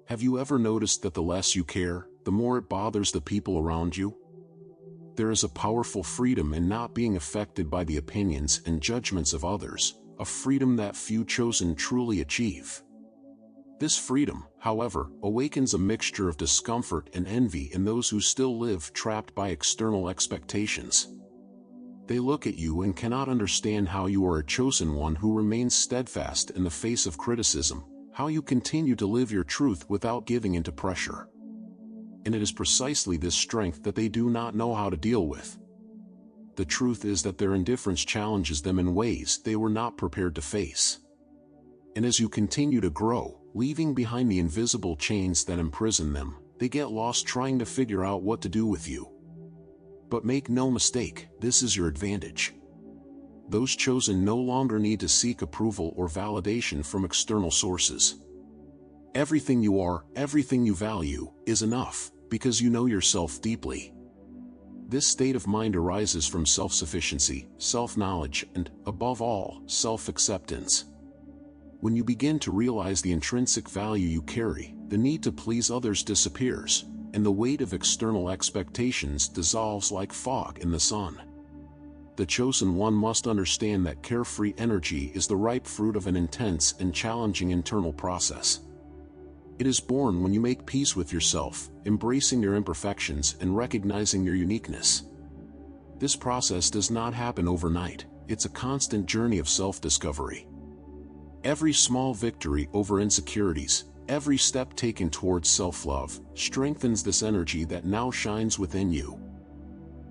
Have you ever noticed that the less you care, the more it bothers the people around you? There is a powerful freedom in not being affected by the opinions and judgments of others, a freedom that few chosen truly achieve. This freedom, however, awakens a mixture of discomfort and envy in those who still live trapped by external expectations. They look at you and cannot understand how you are a chosen one who remains steadfast in the face of criticism, how you continue to live your truth without giving into pressure. And it is precisely this strength that they do not know how to deal with. The truth is that their indifference challenges them in ways they were not prepared to face. And as you continue to grow, leaving behind the invisible chains that imprison them, they get lost trying to figure out what to do with you. But make no mistake, this is your advantage. Those chosen no longer need to seek approval or validation from external sources. Everything you are, everything you value, is enough, because you know yourself deeply. This state of mind arises from self-sufficiency, self-knowledge, and, above all, self-acceptance. When you begin to realize the intrinsic value you carry, the need to please others disappears, and the weight of external expectations dissolves like fog in the sun. The chosen one must understand that carefree energy is the ripe fruit of an intense and challenging internal process. It is born when you make peace with yourself, embracing your imperfections and recognizing your uniqueness. This process does not happen overnight, it's a constant journey of self-discovery. Every small victory over insecurities, every step taken towards self-love, strengthens this energy that now shines within you.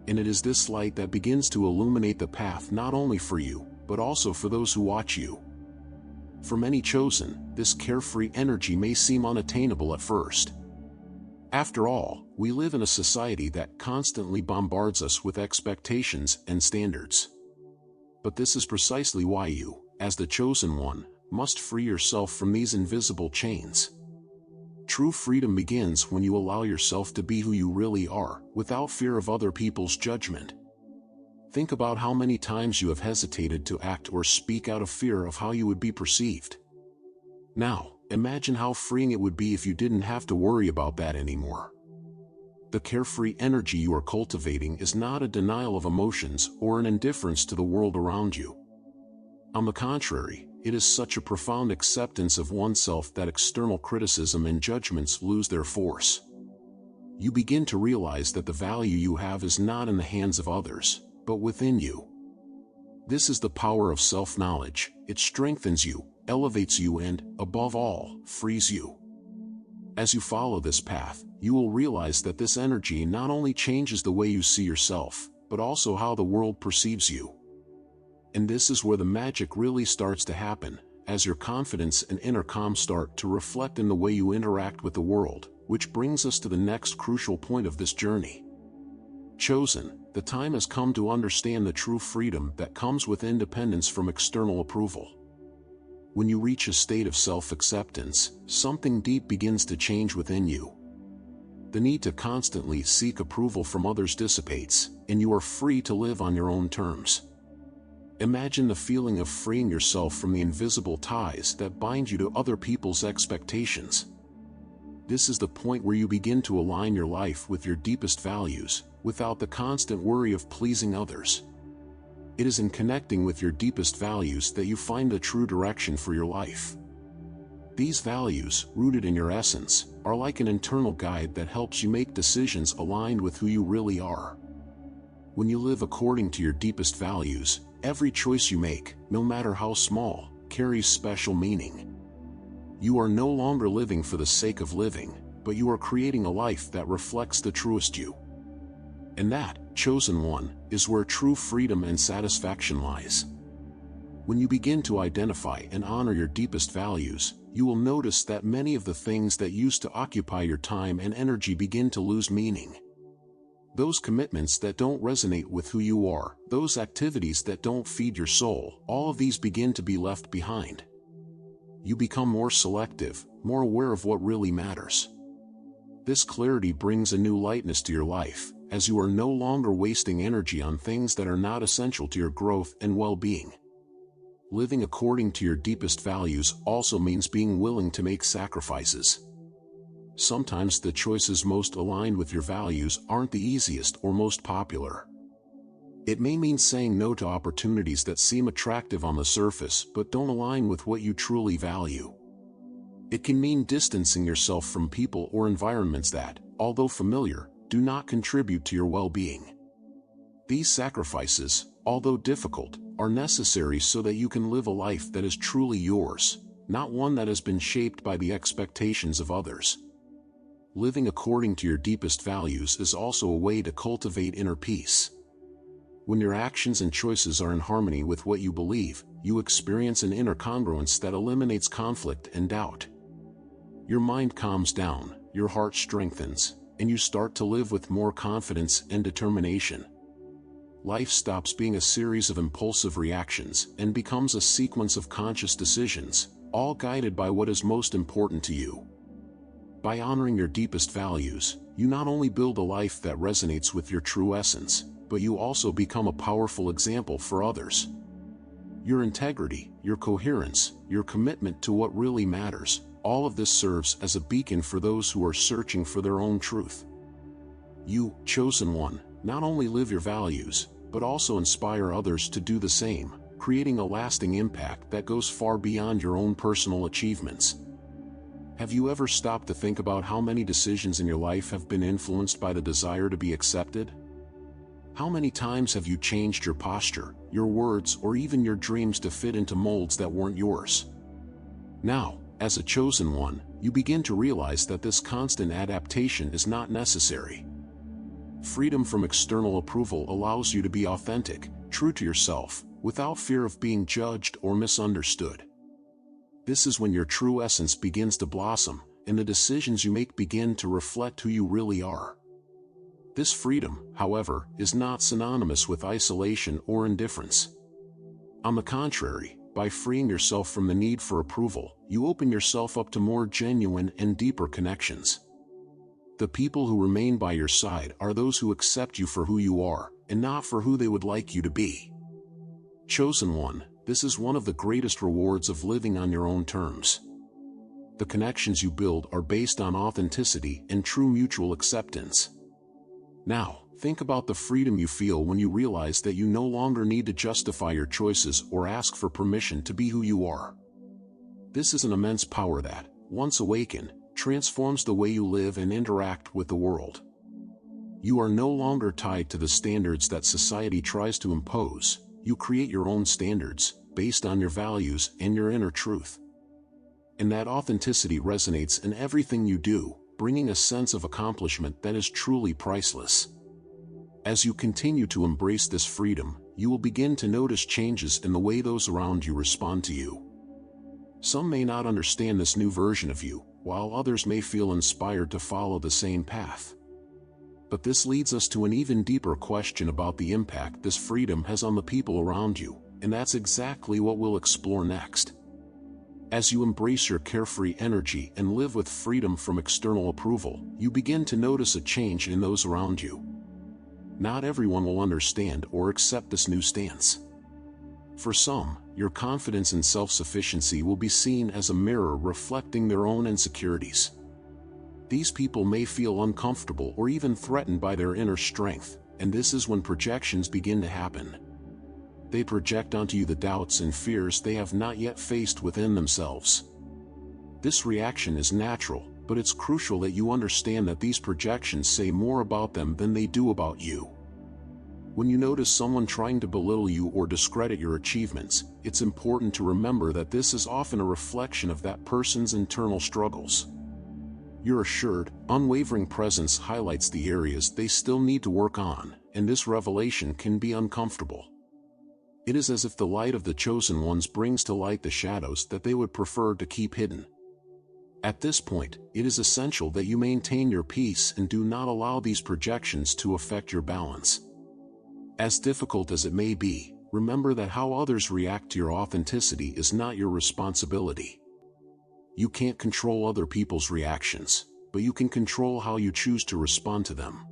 And it is this light that begins to illuminate the path not only for you, but also for those who watch you. For many chosen, this carefree energy may seem unattainable at first. After all, we live in a society that constantly bombards us with expectations and standards. But this is precisely why you, as the chosen one, must free yourself from these invisible chains. True freedom begins when you allow yourself to be who you really are, without fear of other people's judgment. Think about how many times you have hesitated to act or speak out of fear of how you would be perceived. Now, imagine how freeing it would be if you didn't have to worry about that anymore. The carefree energy you are cultivating is not a denial of emotions or an indifference to the world around you. On the contrary, it is such a profound acceptance of oneself that external criticism and judgments lose their force. You begin to realize that the value you have is not in the hands of others, but within you. This is the power of self-knowledge. It strengthens you, elevates you, and, above all, frees you. As you follow this path, you will realize that this energy not only changes the way you see yourself, but also how the world perceives you. And this is where the magic really starts to happen, as your confidence and inner calm start to reflect in the way you interact with the world, which brings us to the next crucial point of this journey. Chosen, the time has come to understand the true freedom that comes with independence from external approval. When you reach a state of self-acceptance, something deep begins to change within you. The need to constantly seek approval from others dissipates, and you are free to live on your own terms. Imagine the feeling of freeing yourself from the invisible ties that bind you to other people's expectations. This is the point where you begin to align your life with your deepest values, without the constant worry of pleasing others. It is in connecting with your deepest values that you find the true direction for your life. These values, rooted in your essence, are like an internal guide that helps you make decisions aligned with who you really are. When you live according to your deepest values, every choice you make, no matter how small, carries special meaning. You are no longer living for the sake of living, but you are creating a life that reflects the truest you. And that, chosen one, is where true freedom and satisfaction lies. When you begin to identify and honor your deepest values, you will notice that many of the things that used to occupy your time and energy begin to lose meaning. Those commitments that don't resonate with who you are, those activities that don't feed your soul, all of these begin to be left behind. You become more selective, more aware of what really matters. This clarity brings a new lightness to your life, as you are no longer wasting energy on things that are not essential to your growth and well-being. Living according to your deepest values also means being willing to make sacrifices. Sometimes the choices most aligned with your values aren't the easiest or most popular. It may mean saying no to opportunities that seem attractive on the surface but don't align with what you truly value. It can mean distancing yourself from people or environments that, although familiar, do not contribute to your well-being. These sacrifices, although difficult, are necessary so that you can live a life that is truly yours, not one that has been shaped by the expectations of others. Living according to your deepest values is also a way to cultivate inner peace. When your actions and choices are in harmony with what you believe, you experience an inner congruence that eliminates conflict and doubt. Your mind calms down, your heart strengthens, and you start to live with more confidence and determination. Life stops being a series of impulsive reactions and becomes a sequence of conscious decisions, all guided by what is most important to you. By honoring your deepest values, you not only build a life that resonates with your true essence, but you also become a powerful example for others. Your integrity, your coherence, your commitment to what really matters, all of this serves as a beacon for those who are searching for their own truth. You, chosen one, not only live your values, but also inspire others to do the same, creating a lasting impact that goes far beyond your own personal achievements. Have you ever stopped to think about how many decisions in your life have been influenced by the desire to be accepted? How many times have you changed your posture, your words, or even your dreams to fit into molds that weren't yours? Now, as a chosen one, you begin to realize that this constant adaptation is not necessary. Freedom from external approval allows you to be authentic, true to yourself, without fear of being judged or misunderstood. This is when your true essence begins to blossom, and the decisions you make begin to reflect who you really are. This freedom, however, is not synonymous with isolation or indifference. On the contrary, by freeing yourself from the need for approval, you open yourself up to more genuine and deeper connections. The people who remain by your side are those who accept you for who you are, and not for who they would like you to be. Chosen one, this is one of the greatest rewards of living on your own terms. The connections you build are based on authenticity and true mutual acceptance. Now, think about the freedom you feel when you realize that you no longer need to justify your choices or ask for permission to be who you are. This is an immense power that, once awakened, transforms the way you live and interact with the world. You are no longer tied to the standards that society tries to impose. You create your own standards, based on your values and your inner truth. And that authenticity resonates in everything you do, bringing a sense of accomplishment that is truly priceless. As you continue to embrace this freedom, you will begin to notice changes in the way those around you respond to you. Some may not understand this new version of you, while others may feel inspired to follow the same path. But this leads us to an even deeper question about the impact this freedom has on the people around you, and that's exactly what we'll explore next. As you embrace your carefree energy and live with freedom from external approval, you begin to notice a change in those around you. Not everyone will understand or accept this new stance. For some, your confidence and self-sufficiency will be seen as a mirror reflecting their own insecurities. These people may feel uncomfortable or even threatened by their inner strength, and this is when projections begin to happen. They project onto you the doubts and fears they have not yet faced within themselves. This reaction is natural, but it's crucial that you understand that these projections say more about them than they do about you. When you notice someone trying to belittle you or discredit your achievements, it's important to remember that this is often a reflection of that person's internal struggles. Your assured, unwavering presence highlights the areas they still need to work on, and this revelation can be uncomfortable. It is as if the light of the chosen ones brings to light the shadows that they would prefer to keep hidden. At this point, it is essential that you maintain your peace and do not allow these projections to affect your balance. As difficult as it may be, remember that how others react to your authenticity is not your responsibility. You can't control other people's reactions, but you can control how you choose to respond to them.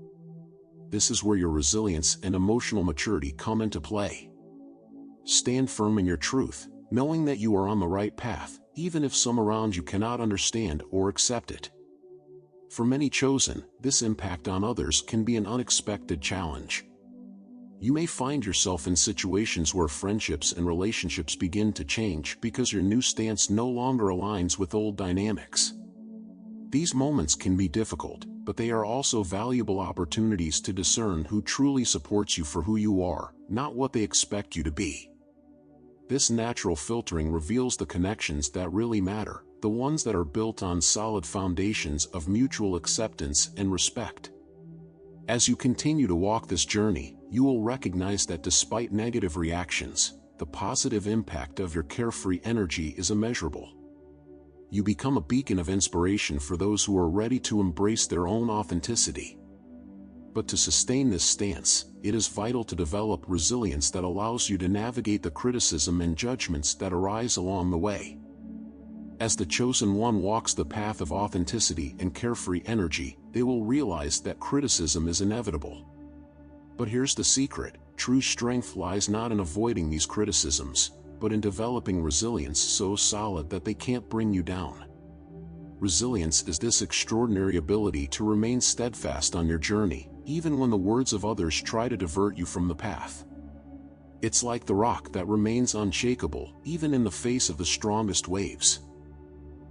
This is where your resilience and emotional maturity come into play. Stand firm in your truth, knowing that you are on the right path, even if some around you cannot understand or accept it. For many chosen, this impact on others can be an unexpected challenge. You may find yourself in situations where friendships and relationships begin to change because your new stance no longer aligns with old dynamics. These moments can be difficult, but they are also valuable opportunities to discern who truly supports you for who you are, not what they expect you to be. This natural filtering reveals the connections that really matter, the ones that are built on solid foundations of mutual acceptance and respect. As you continue to walk this journey, you will recognize that despite negative reactions, the positive impact of your carefree energy is immeasurable. You become a beacon of inspiration for those who are ready to embrace their own authenticity. But to sustain this stance, it is vital to develop resilience that allows you to navigate the criticism and judgments that arise along the way. As the chosen one walks the path of authenticity and carefree energy, they will realize that criticism is inevitable. But here's the secret: true strength lies not in avoiding these criticisms, but in developing resilience so solid that they can't bring you down. Resilience is this extraordinary ability to remain steadfast on your journey, even when the words of others try to divert you from the path. It's like the rock that remains unshakable, even in the face of the strongest waves.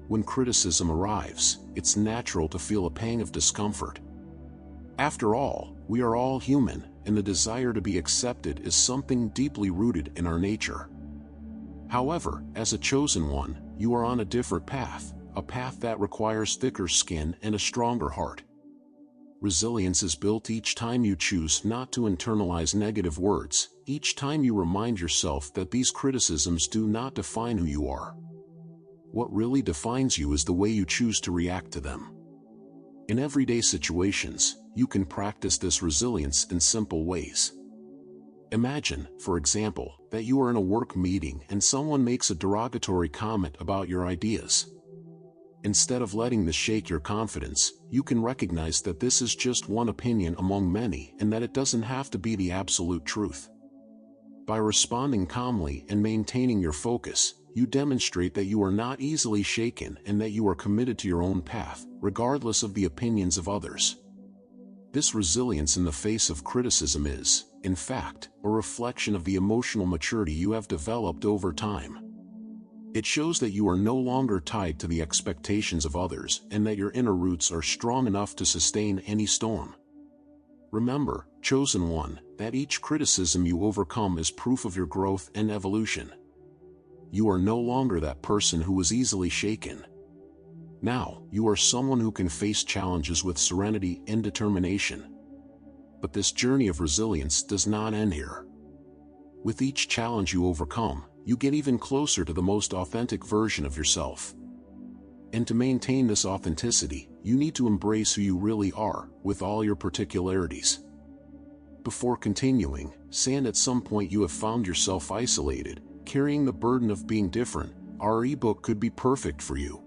When criticism arrives, it's natural to feel a pang of discomfort. After all, we are all human, and the desire to be accepted is something deeply rooted in our nature. However, as a chosen one, you are on a different path, a path that requires thicker skin and a stronger heart. Resilience is built each time you choose not to internalize negative words, each time you remind yourself that these criticisms do not define who you are. What really defines you is the way you choose to react to them. In everyday situations, you can practice this resilience in simple ways. Imagine, for example, that you are in a work meeting and someone makes a derogatory comment about your ideas. Instead of letting this shake your confidence, you can recognize that this is just one opinion among many and that it doesn't have to be the absolute truth. By responding calmly and maintaining your focus, you demonstrate that you are not easily shaken and that you are committed to your own path, regardless of the opinions of others. This resilience in the face of criticism is, in fact, a reflection of the emotional maturity you have developed over time. It shows that you are no longer tied to the expectations of others and that your inner roots are strong enough to sustain any storm. Remember, chosen one, that each criticism you overcome is proof of your growth and evolution. You are no longer that person who was easily shaken. Now, you are someone who can face challenges with serenity and determination. But this journey of resilience does not end here. With each challenge you overcome, you get even closer to the most authentic version of yourself. And to maintain this authenticity, you need to embrace who you really are, with all your particularities. Before continuing, say at some point you have found yourself isolated, carrying the burden of being different, our ebook could be perfect for you.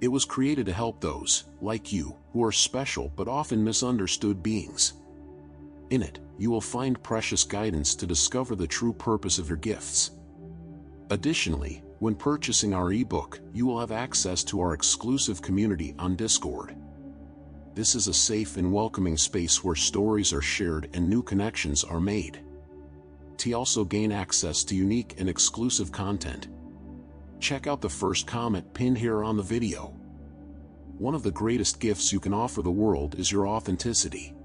It was created to help those, like you, who are special but often misunderstood beings. In it, you will find precious guidance to discover the true purpose of your gifts. Additionally, when purchasing our ebook, you will have access to our exclusive community on Discord. This is a safe and welcoming space where stories are shared and new connections are made. To also gain access to unique and exclusive content, check out the first comment pinned here on the video. One of the greatest gifts you can offer the world is your authenticity.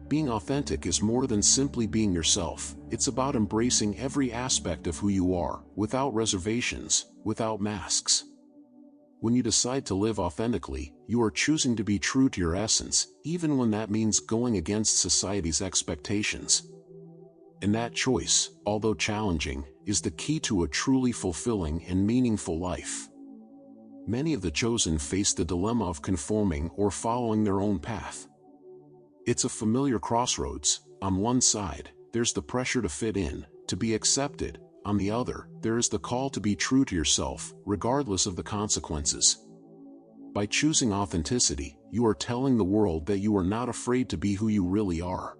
Being authentic is more than simply being yourself. It's about embracing every aspect of who you are, without reservations, without masks. When you decide to live authentically, you are choosing to be true to your essence, even when that means going against society's expectations. And that choice, although challenging, is the key to a truly fulfilling and meaningful life. Many of the chosen face the dilemma of conforming or following their own path. It's a familiar crossroads. On one side, there's the pressure to fit in, to be accepted. On the other, there is the call to be true to yourself, regardless of the consequences. By choosing authenticity, you are telling the world that you are not afraid to be who you really are.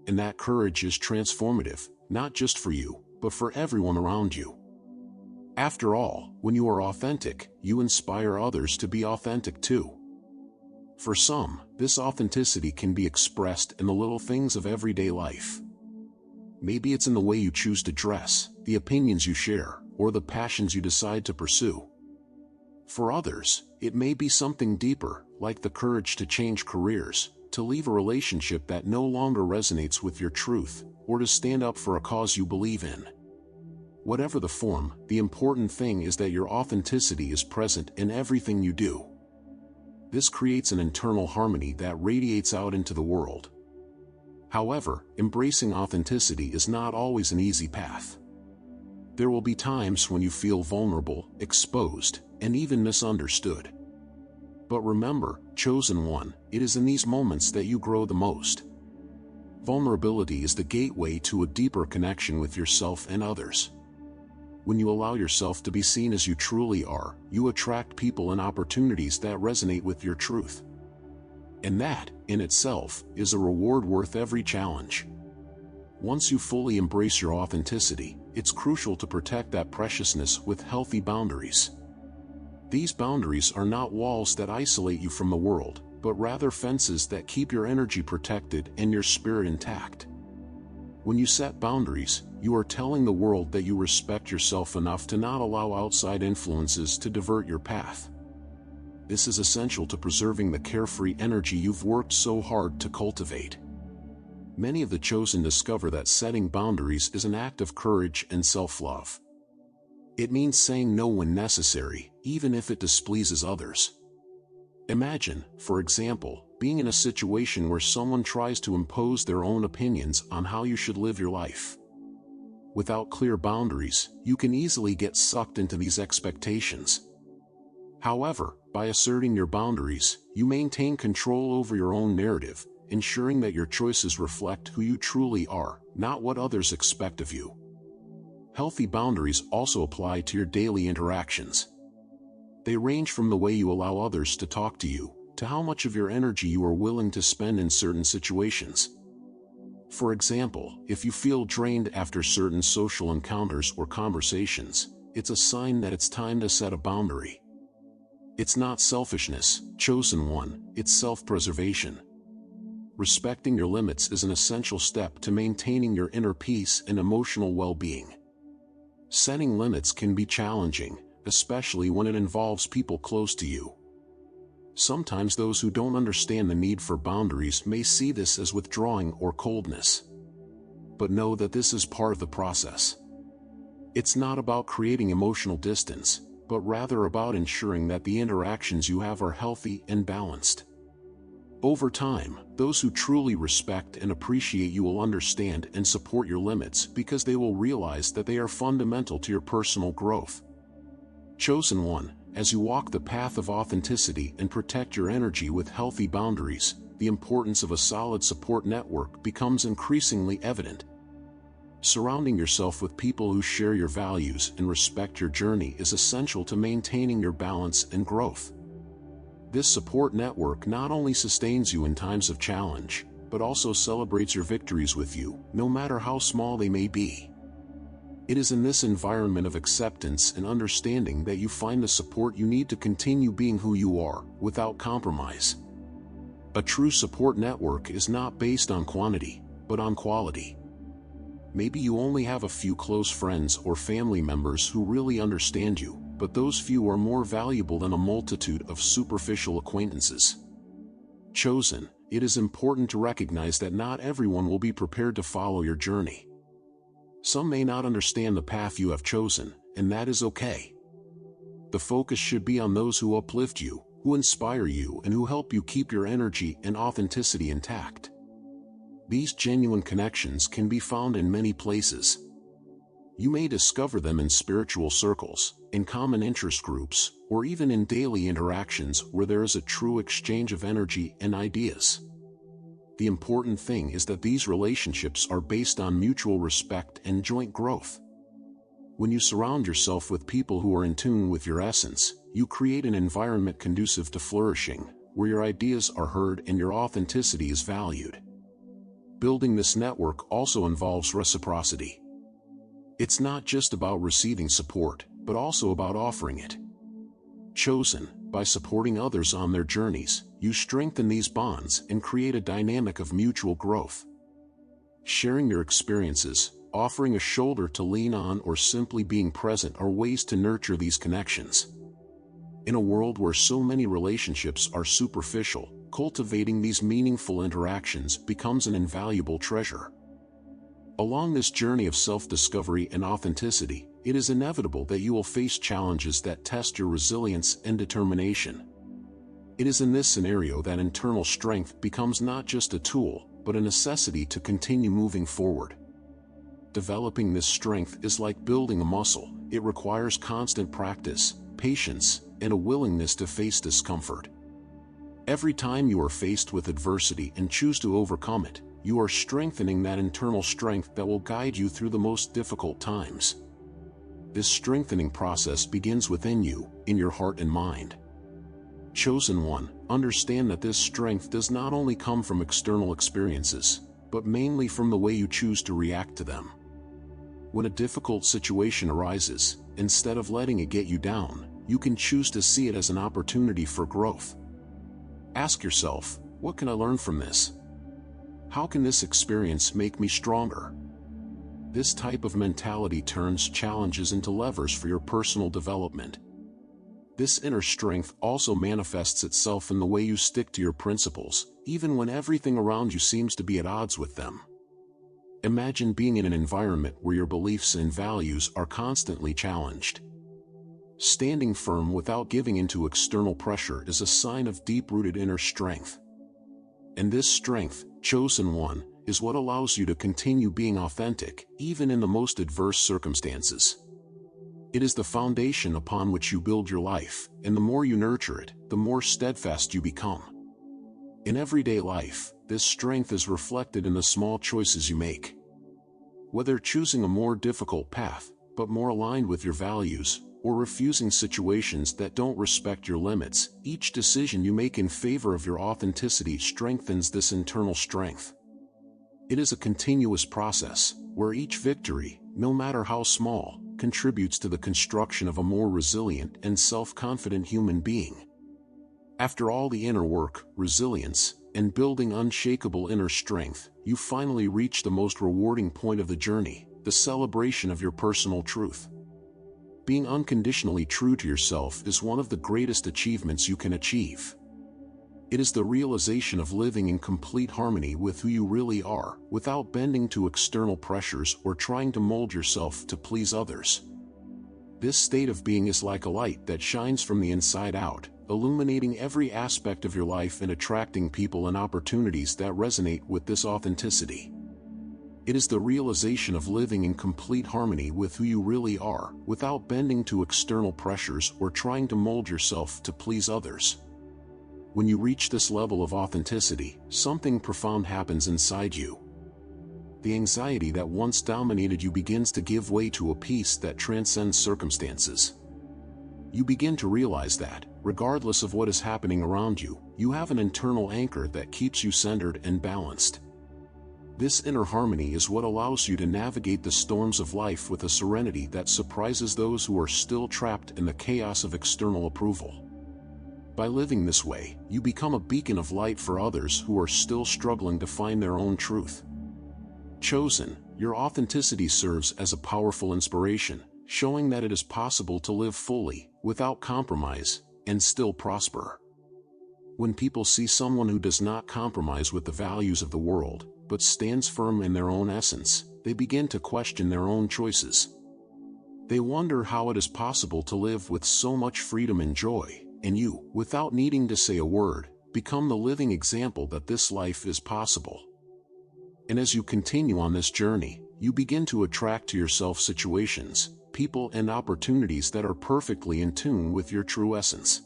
And that courage is transformative, not just for you, but for everyone around you. After all, when you are authentic, you inspire others to be authentic too. For some, this authenticity can be expressed in the little things of everyday life. Maybe it's in the way you choose to dress, the opinions you share, or the passions you decide to pursue. For others, it may be something deeper, like the courage to change careers, to leave a relationship that no longer resonates with your truth, or to stand up for a cause you believe in. Whatever the form, the important thing is that your authenticity is present in everything you do. This creates an internal harmony that radiates out into the world. However, embracing authenticity is not always an easy path. There will be times when you feel vulnerable, exposed, and even misunderstood. But remember, chosen one, it is in these moments that you grow the most. Vulnerability is the gateway to a deeper connection with yourself and others. When you allow yourself to be seen as you truly are, you attract people and opportunities that resonate with your truth. And that, in itself, is a reward worth every challenge. Once you fully embrace your authenticity, it's crucial to protect that preciousness with healthy boundaries. These boundaries are not walls that isolate you from the world, but rather fences that keep your energy protected and your spirit intact. When you set boundaries, you are telling the world that you respect yourself enough to not allow outside influences to divert your path. This is essential to preserving the carefree energy you've worked so hard to cultivate. Many of the chosen discover that setting boundaries is an act of courage and self-love. It means saying no when necessary, even if it displeases others. Imagine, for example, being in a situation where someone tries to impose their own opinions on how you should live your life. Without clear boundaries, you can easily get sucked into these expectations. However, by asserting your boundaries, you maintain control over your own narrative, ensuring that your choices reflect who you truly are, not what others expect of you. Healthy boundaries also apply to your daily interactions. They range from the way you allow others to talk to you, to how much of your energy you are willing to spend in certain situations. For example, if you feel drained after certain social encounters or conversations, it's a sign that it's time to set a boundary. It's not selfishness, chosen one, it's self-preservation. Respecting your limits is an essential step to maintaining your inner peace and emotional well-being. Setting limits can be challenging, especially when it involves people close to you. Sometimes those who don't understand the need for boundaries may see this as withdrawing or coldness. But know that this is part of the process. It's not about creating emotional distance, but rather about ensuring that the interactions you have are healthy and balanced. Over time, those who truly respect and appreciate you will understand and support your limits because they will realize that they are fundamental to your personal growth. Chosen one, as you walk the path of authenticity and protect your energy with healthy boundaries, the importance of a solid support network becomes increasingly evident. Surrounding yourself with people who share your values and respect your journey is essential to maintaining your balance and growth. This support network not only sustains you in times of challenge, but also celebrates your victories with you, no matter how small they may be. It is in this environment of acceptance and understanding that you find the support you need to continue being who you are, without compromise. A true support network is not based on quantity, but on quality. Maybe you only have a few close friends or family members who really understand you, but those few are more valuable than a multitude of superficial acquaintances. Chosen, it is important to recognize that not everyone will be prepared to follow your journey. Some may not understand the path you have chosen, and that is okay. The focus should be on those who uplift you, who inspire you, and who help you keep your energy and authenticity intact. These genuine connections can be found in many places. You may discover them in spiritual circles, in common interest groups, or even in daily interactions where there is a true exchange of energy and ideas. The important thing is that these relationships are based on mutual respect and joint growth. When you surround yourself with people who are in tune with your essence, you create an environment conducive to flourishing, where your ideas are heard and your authenticity is valued. Building this network also involves reciprocity. It's not just about receiving support, but also about offering it. Chosen, By supporting others on their journeys, you strengthen these bonds and create a dynamic of mutual growth. Sharing your experiences, offering a shoulder to lean on, or simply being present are ways to nurture these connections. In a world where so many relationships are superficial, cultivating these meaningful interactions becomes an invaluable treasure. Along this journey of self-discovery and authenticity, it is inevitable that you will face challenges that test your resilience and determination. It is in this scenario that internal strength becomes not just a tool, but a necessity to continue moving forward. Developing this strength is like building a muscle. It requires constant practice, patience, and a willingness to face discomfort. Every time you are faced with adversity and choose to overcome it, you are strengthening that internal strength that will guide you through the most difficult times. This strengthening process begins within you, in your heart and mind. Chosen one, understand that this strength does not only come from external experiences, but mainly from the way you choose to react to them. When a difficult situation arises, instead of letting it get you down, you can choose to see it as an opportunity for growth. Ask yourself, what can I learn from this? How can this experience make me stronger? This type of mentality turns challenges into levers for your personal development. This inner strength also manifests itself in the way you stick to your principles, even when everything around you seems to be at odds with them. Imagine being in an environment where your beliefs and values are constantly challenged. Standing firm without giving in to external pressure is a sign of deep-rooted inner strength. And this strength, chosen one, is what allows you to continue being authentic, even in the most adverse circumstances. It is the foundation upon which you build your life, and the more you nurture it, the more steadfast you become. In everyday life, this strength is reflected in the small choices you make. Whether choosing a more difficult path, but more aligned with your values, or refusing situations that don't respect your limits, each decision you make in favor of your authenticity strengthens this internal strength. It is a continuous process, where each victory, no matter how small, contributes to the construction of a more resilient and self-confident human being. After all the inner work, resilience, and building unshakable inner strength, you finally reach the most rewarding point of the journey, the celebration of your personal truth. Being unconditionally true to yourself is one of the greatest achievements you can achieve. It is the realization of living in complete harmony with who you really are, without bending to external pressures or trying to mold yourself to please others. This state of being is like a light that shines from the inside out, illuminating every aspect of your life and attracting people and opportunities that resonate with this authenticity. It is the realization of living in complete harmony with who you really are, without bending to external pressures or trying to mold yourself to please others. When you reach this level of authenticity, something profound happens inside you. The anxiety that once dominated you begins to give way to a peace that transcends circumstances. You begin to realize that, regardless of what is happening around you, you have an internal anchor that keeps you centered and balanced. This inner harmony is what allows you to navigate the storms of life with a serenity that surprises those who are still trapped in the chaos of external approval. By living this way, you become a beacon of light for others who are still struggling to find their own truth. Chosen, your authenticity serves as a powerful inspiration, showing that it is possible to live fully, without compromise, and still prosper. When people see someone who does not compromise with the values of the world, but stands firm in their own essence, they begin to question their own choices. They wonder how it is possible to live with so much freedom and joy, and you, without needing to say a word, become the living example that this life is possible. And as you continue on this journey, you begin to attract to yourself situations, people, and opportunities that are perfectly in tune with your true essence.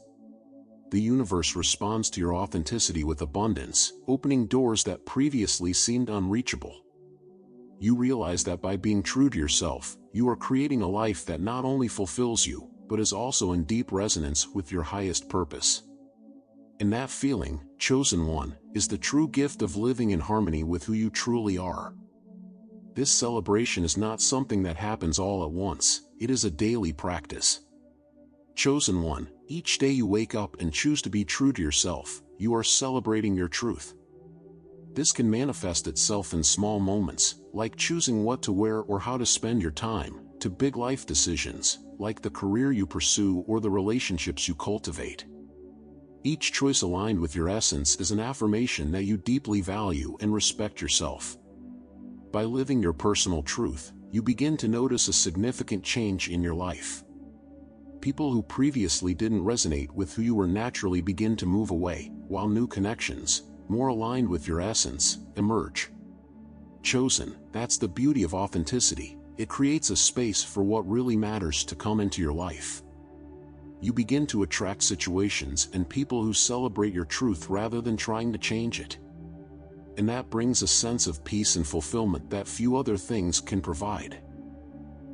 The universe responds to your authenticity with abundance, opening doors that previously seemed unreachable. You realize that by being true to yourself, you are creating a life that not only fulfills you, but is also in deep resonance with your highest purpose. And that feeling, chosen one, is the true gift of living in harmony with who you truly are. This celebration is not something that happens all at once, it is a daily practice. Chosen one, Each day you wake up and choose to be true to yourself, you are celebrating your truth. This can manifest itself in small moments, like choosing what to wear or how to spend your time, to big life decisions, like the career you pursue or the relationships you cultivate. Each choice aligned with your essence is an affirmation that you deeply value and respect yourself. By living your personal truth, you begin to notice a significant change in your life. People who previously didn't resonate with who you were naturally begin to move away, while new connections, more aligned with your essence, emerge. Chosen, that's the beauty of authenticity. It creates a space for what really matters to come into your life. You begin to attract situations and people who celebrate your truth rather than trying to change it. And that brings a sense of peace and fulfillment that few other things can provide.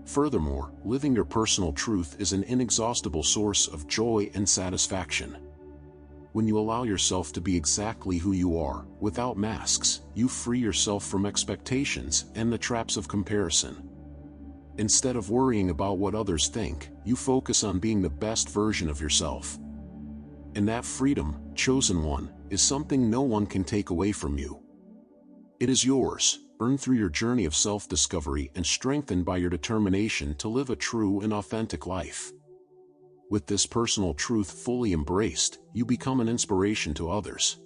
Furthermore, living your personal truth is an inexhaustible source of joy and satisfaction. When you allow yourself to be exactly who you are, without masks, you free yourself from expectations and the traps of comparison. Instead of worrying about what others think, you focus on being the best version of yourself. And that freedom, chosen one, is something no one can take away from you. It is yours, earned through your journey of self-discovery and strengthened by your determination to live a true and authentic life. With this personal truth fully embraced, you become an inspiration to others.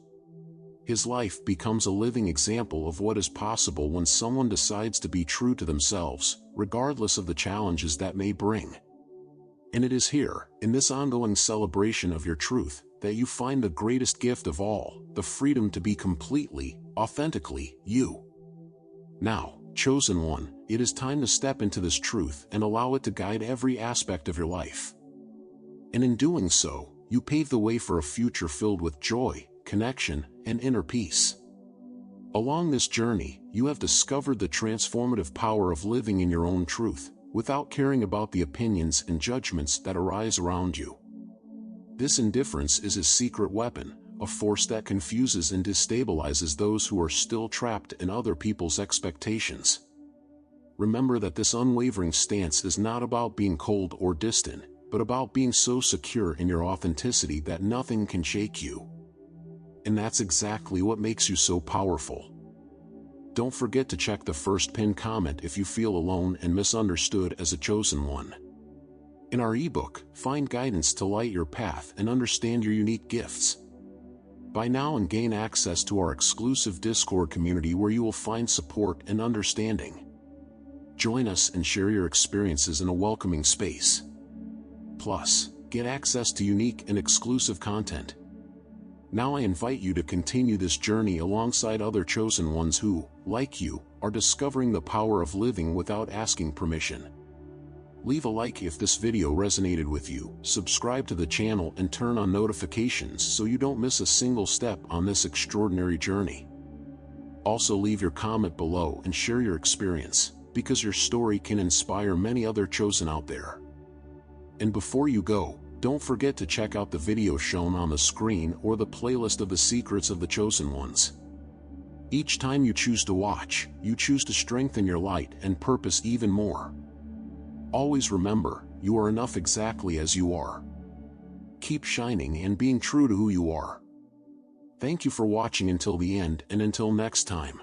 His life becomes a living example of what is possible when someone decides to be true to themselves, regardless of the challenges that may bring. And it is here, in this ongoing celebration of your truth, that you find the greatest gift of all, the freedom to be completely, authentically, you. Now, chosen one, it is time to step into this truth and allow it to guide every aspect of your life. And in doing so, you pave the way for a future filled with joy, connection, and inner peace. Along this journey, you have discovered the transformative power of living in your own truth, without caring about the opinions and judgments that arise around you. This indifference is his secret weapon, a force that confuses and destabilizes those who are still trapped in other people's expectations. Remember that this unwavering stance is not about being cold or distant, but about being so secure in your authenticity that nothing can shake you. And that's exactly what makes you so powerful. Don't forget to check the first pinned comment if you feel alone and misunderstood as a chosen one. In our ebook, find guidance to light your path and understand your unique gifts. Buy now and gain access to our exclusive Discord community where you will find support and understanding. Join us and share your experiences in a welcoming space. Plus, get access to unique and exclusive content. Now I invite you to continue this journey alongside other chosen ones who, like you, are discovering the power of living without asking permission. Leave a like if this video resonated with you, subscribe to the channel and turn on notifications so you don't miss a single step on this extraordinary journey. Also leave your comment below and share your experience, because your story can inspire many other chosen out there. And before you go, don't forget to check out the video shown on the screen or the playlist of the secrets of the chosen ones. Each time you choose to watch, you choose to strengthen your light and purpose even more. Always remember, you are enough exactly as you are. Keep shining and being true to who you are. Thank you for watching until the end, and until next time.